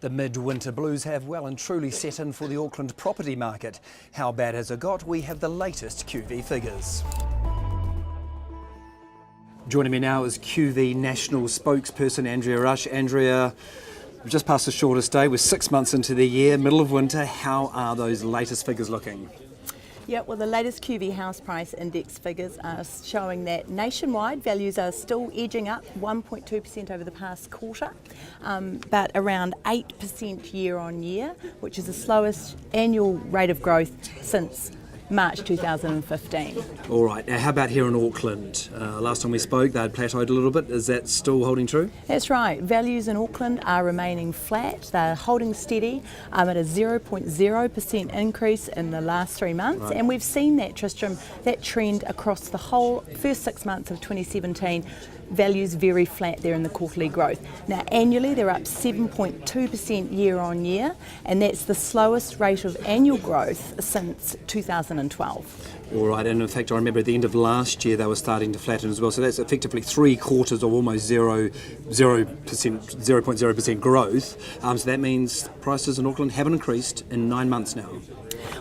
The midwinter blues have well and truly set in for the Auckland property market. How bad has it got? We have the latest QV figures. Joining me now is QV National spokesperson Andrea Rush. Andrea, we've just passed the shortest day. We're 6 months into the year, middle of winter. How are those latest figures looking? Yeah, well, the latest QV House Price Index figures are showing that nationwide values are still edging up 1.2% over the past quarter, but around 8% year on year, which is the slowest annual rate of growth since March 2015. All right, now how about here in Auckland? Last time we spoke, they had plateaued a little bit. Is that still holding true? That's right. Values in Auckland are remaining flat. They're holding steady at a 0.0% increase in the last 3 months. Right. And we've seen that, Tristram, that trend across the whole first 6 months of 2017. Values very flat there in the quarterly growth. Now annually they're up 7.2% year on year, and that's the slowest rate of annual growth since 2012. All right, and in fact I remember at the end of last year they were starting to flatten as well, so that's effectively 3 quarters of almost 0.0% growth. So that means prices in Auckland haven't increased in 9 months now.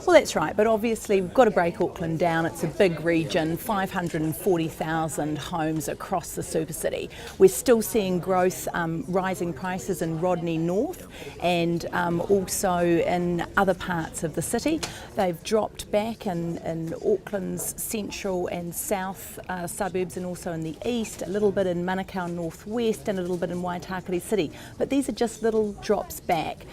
Well, that's right, but obviously we've got to break Auckland down. It's a big region, 540,000 homes across the super city. We're still seeing growth, rising prices in Rodney North and also in other parts of the city. They've dropped back in Auckland's central and south suburbs, and also in the east, a little bit in Manukau northwest and a little bit in Waitakere City. But these are just little drops back.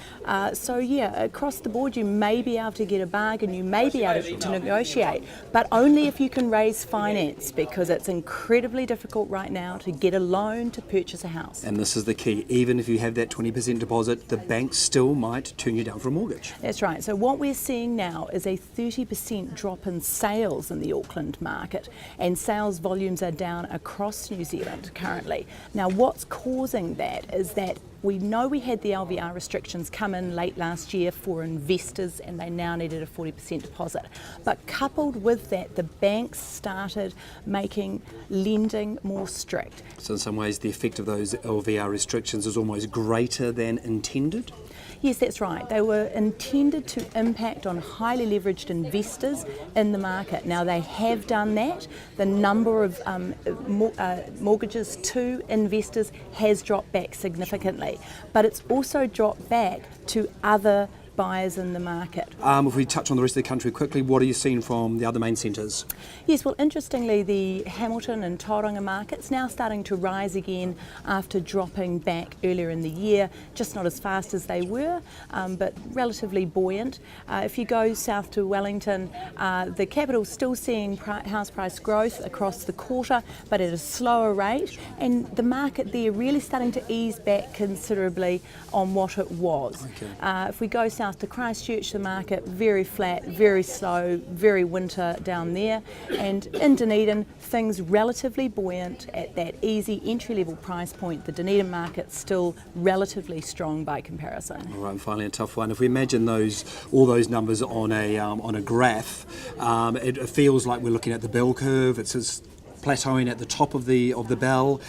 So yeah, across the board you may be able to get a bargain, you may be able to negotiate, but only if you can raise finance, because it's incredibly difficult right now to get a loan to purchase a house. And this is the key, even if you have that 20% deposit, the bank still might turn you down for a mortgage. That's right. So what we're seeing now is a 30% drop in sales in the Auckland market, and sales volumes are down across New Zealand currently. Now what's causing that is that we know we had the LVR restrictions come in late last year for investors, and they now needed a 40% deposit. But coupled with that, the banks started making lending more strict. So in some ways the effect of those LVR restrictions is almost greater than intended? Yes, that's right. They were intended to impact on highly leveraged investors in the market. Now they have done that. The number of mortgages to investors has dropped back significantly, but it's also dropped back to other buyers in the market. If we touch on the rest of the country quickly, what are you seeing from the other main centres? Yes, well, interestingly, the Hamilton and Tauranga markets now starting to rise again after dropping back earlier in the year, just not as fast as they were, but relatively buoyant. If you go south to Wellington, the capital's still seeing house price growth across the quarter, but at a slower rate, and the market there really starting to ease back considerably on what it was. Okay. If we go south to Christchurch, the market very flat, very slow, very winter down there, and in Dunedin things relatively buoyant at that easy entry-level price point. The Dunedin market's still relatively strong by comparison. All right, and finally a tough one. If we imagine all those numbers on a graph, it feels like we're looking at the bell curve. It's just plateauing at the top of the bell.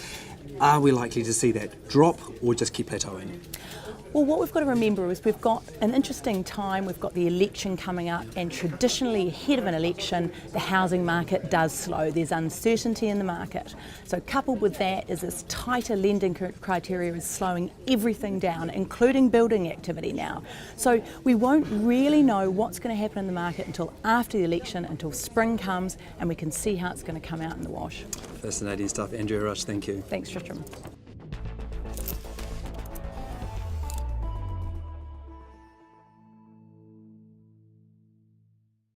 Are we likely to see that drop or just keep plateauing? Well, what we've got to remember is we've got an interesting time. We've got the election coming up, and traditionally ahead of an election, the housing market does slow. There's uncertainty in the market. So coupled with that is this tighter lending criteria is slowing everything down, including building activity now. So we won't really know what's going to happen in the market until after the election, until spring comes, and we can see how it's going to come out in the wash. Fascinating stuff. Andrea Rush, thank you. Thanks, Tristram.